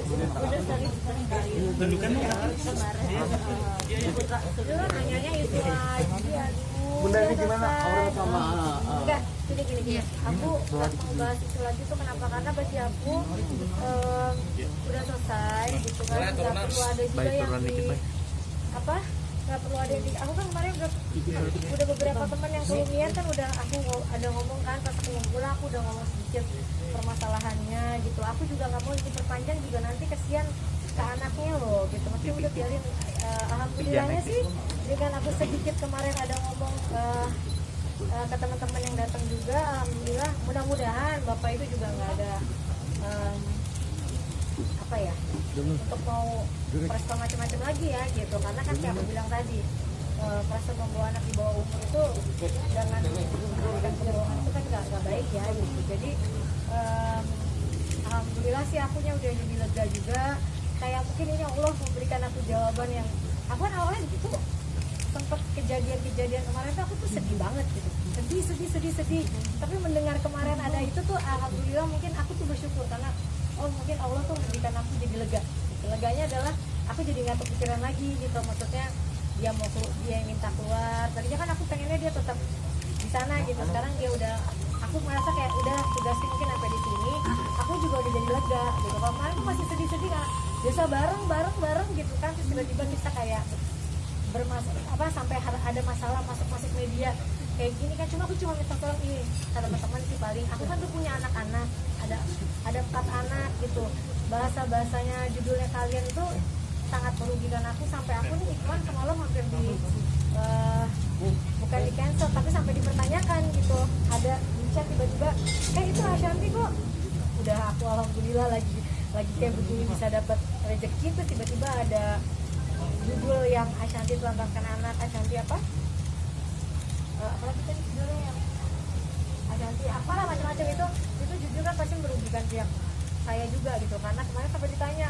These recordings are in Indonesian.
udah sering kali Tunjukkannya kemarin dulu nanyanya itu lagi aduh Bunda ini gimana orang sama enggak gini aku nggak mau bahas itu lagi tuh kenapa karena bagi aku udah selesai gitu kan nggak perlu ada juga yang di apa nggak perlu ada yang di aku kan kemarin udah beberapa teman yang kelumian kan udah aku ada ngomong kan pas aku pulang aku udah ngomong sedikit permasalahannya gitu aku juga nggak mau diperpanjang juga nanti kesian ke anaknya loh gitu maksudnya udah biarin alhamdulillahnya sih dengan aku sedikit kemarin ada ngomong ke teman-teman yang datang juga alhamdulillah mudah-mudahan bapak itu juga nggak ada apa ya untuk mau pressure macam-macam lagi ya gitu karena kan kayak aku bilang tadi pressure membawa anak di bawah umur itu dengan memberikan kebohongan itu kan nggak baik ya gitu jadi alhamdulillah sih akunya udah lebih lega juga kayak mungkin ini Allah memberikan aku jawaban yang aku kan awalnya gitu sempat kejadian kemarin tuh aku tuh sedih banget gitu sedih tapi mendengar kemarin ada itu tuh alhamdulillah mungkin aku tuh bersyukur karena oh mungkin Allah tuh memberikan aku jadi lega leganya adalah aku jadi nggak kepikiran lagi gitu maksudnya dia yang minta keluar tadinya kan aku pengennya dia tetap di sana gitu sekarang dia udah aku merasa kayak udah tugasnya mungkin sampai di sini aku juga udah jadi lega gitu kalau kemarin tuh masih sedih kan biasa bareng gitu kan terus tiba-tiba kita kayak sampai ada masalah masuk media kayak gini kan aku cuma minta tolong ini teman-teman sih paling aku kan tuh punya anak-anak ada 4 anak gitu bahasanya judulnya kalian itu sangat merugikan aku sampai aku nih iklan semalam hampir bukan di cancel tapi sampai dipertanyakan gitu ada di chat tiba-tiba itu Ashanti kok udah aku alhamdulillah lagi kayak begini bisa dapat rezeki tuh tiba-tiba ada judul yang Ashanti telantarkan anak Ashanti apa lagi tadi judulnya yang Ashanti apalah macam-macam itu jujur kan pasti merugikan pihak saya juga gitu karena kemarin sampai ditanya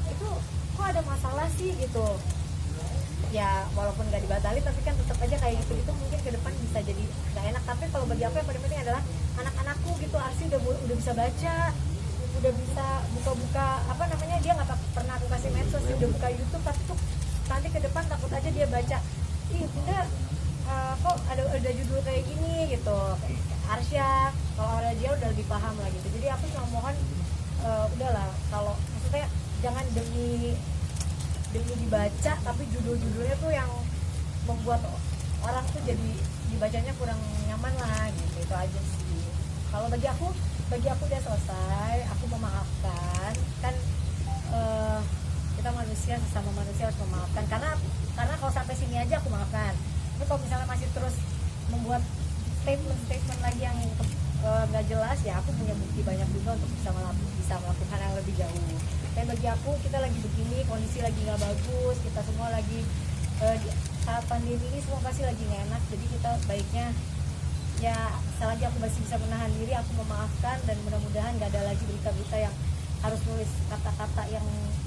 itu kok ada masalah sih gitu ya walaupun nggak dibatalin tapi kan tetap aja kayak gitu mungkin ke depan bisa jadi nggak enak tapi kalau bagi aku yang paling penting adalah anak-anakku gitu Arsi udah bisa baca udah bisa buka-buka apa namanya dia nggak pernah aku kasih medsos sih udah buka YouTube tapi tuh nanti ke depan takut aja dia baca bunda kok ada judul kayak gini gitu Arsya kalau ada dia udah lebih paham lah gitu jadi aku cuma mohon udahlah kalau maksudnya jangan demi dibaca tapi judul-judulnya tuh yang membuat orang tuh jadi dibacanya kurang nyaman lah gitu itu aja sih kalau bagi aku udah selesai aku memaafkan kan kita manusia sesama manusia harus memaafkan karena kalau sampai sini aja aku maafkan tapi kalau misalnya masih terus membuat statement lagi yang nggak jelas ya aku punya bukti banyak juga untuk bisa melakukan yang lebih jauh tapi bagi aku kita lagi begini kondisi lagi nggak bagus kita semua lagi saat pandemi ini semua pasti lagi nggak enak jadi kita baiknya ya selagi aku masih bisa menahan diri aku memaafkan dan mudah-mudahan nggak ada lagi berita-berita yang harus nulis kata-kata yang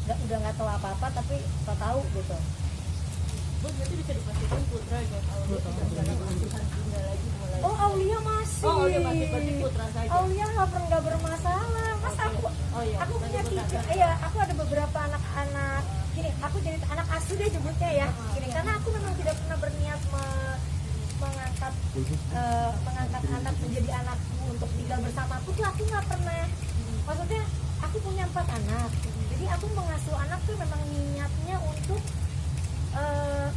udah nggak tahu apa-apa tapi nggak tahu gitu. Bu, berarti bisa dipastikan Putra buat Aulia tidak dalam asuhan Bunda lagi mulai. Oh Aulia masih. Oh Aulia masih berarti Putra saja. Aulia nggak bermasalah. Mas aku punya 3 ya aku ada beberapa anak-anak gini aku jadi anak asuh deh sebutnya ya gini karena aku memang tidak pernah berniat mengangkat anak menjadi anakku untuk tinggal bersamaku tuh aku nggak pernah maksudnya aku punya 4 anak jadi aku mengasuh anak tuh memang niatnya untuk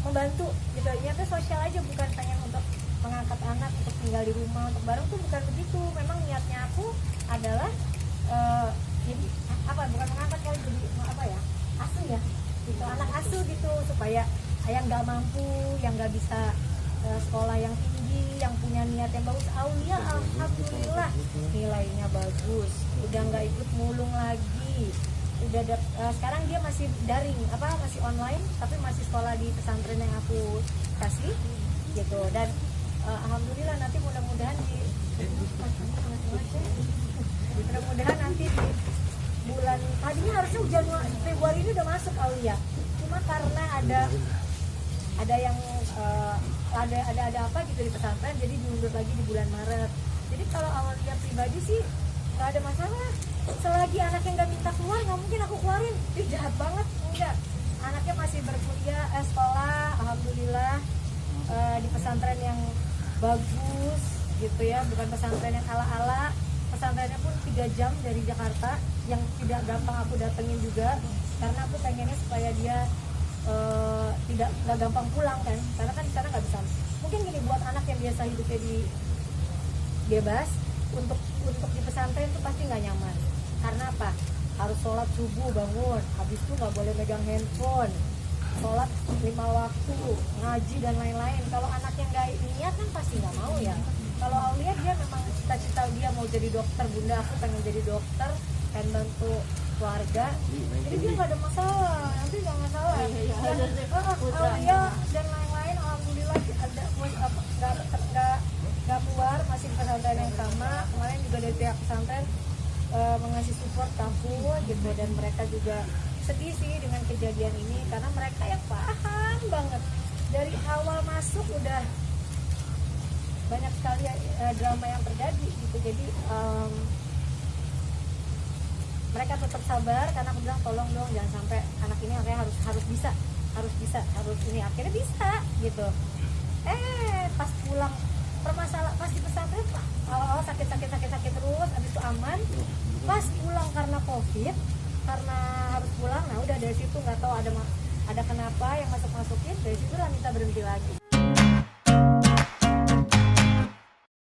membantu gitu niatnya sosial aja bukan pengen untuk mengangkat anak untuk tinggal di rumah untuk bareng tuh bukan begitu memang niatnya aku adalah jadi bukan mengangkat kali jadi apa ya asuh ya gitu anak asuh gitu supaya yang nggak mampu yang nggak bisa sekolah yang tinggi yang punya niat yang bagus Aulia alhamdulillah nilainya bagus udah nggak ikut mulung lagi udah sekarang dia masih daring masih online tapi masih sekolah di pesantren yang aku kasih gitu dan alhamdulillah nanti mudah-mudahan mudah-mudahan nanti di bulan tadinya harusnya Januari Februari ini udah masuk Aulia cuma karena ada yang ada apa gitu di pesantren jadi diundur lagi di bulan Maret jadi kalau Aulia pribadi sih nggak ada masalah. Selagi anaknya nggak minta keluar, nggak mungkin aku keluarin. Ih, jahat banget, enggak. Anaknya masih berkuliah, sekolah, alhamdulillah di pesantren yang bagus gitu ya, bukan pesantren yang ala-ala. Pesantrennya pun 3 jam dari Jakarta, yang tidak gampang aku datengin juga, karena aku pengennya supaya dia nggak gampang pulang kan, karena kan di sana nggak bisa. Mungkin gini, buat anak yang biasa hidupnya di bebas, untuk di pesantren itu pasti nggak nyaman. Karena apa? Harus sholat subuh bangun, habis itu nggak boleh megang handphone, sholat 5 waktu, ngaji dan lain-lain. Kalau anak yang nggak niat kan pasti nggak mau ya. Kalau Aulia dia memang cita-cita dia mau jadi dokter, bunda aku pengen jadi dokter, pengen bantu keluarga, jadi dia nggak ada masalah, nanti nggak masalah. Aulia dan lain-lain alhamdulillah ada nggak keluar, masih di pesantren yang sama. Kemarin juga dari pihak pesantren mengasih support ke aku gitu, dan mereka juga sedih sih dengan kejadian ini, karena mereka yang paham banget dari awal masuk udah banyak sekali drama yang terjadi gitu. Jadi mereka tetap sabar, karena aku bilang tolong dong jangan sampai anak ini akhirnya harus ini, akhirnya bisa gitu. Pas pulang pas di pesantren awal-awal sakit terus, habis itu aman. Pas pulang karena COVID, karena harus pulang, nah udah dari situ nggak tahu ada kenapa yang masukin, dari situ lah minta berhenti lagi.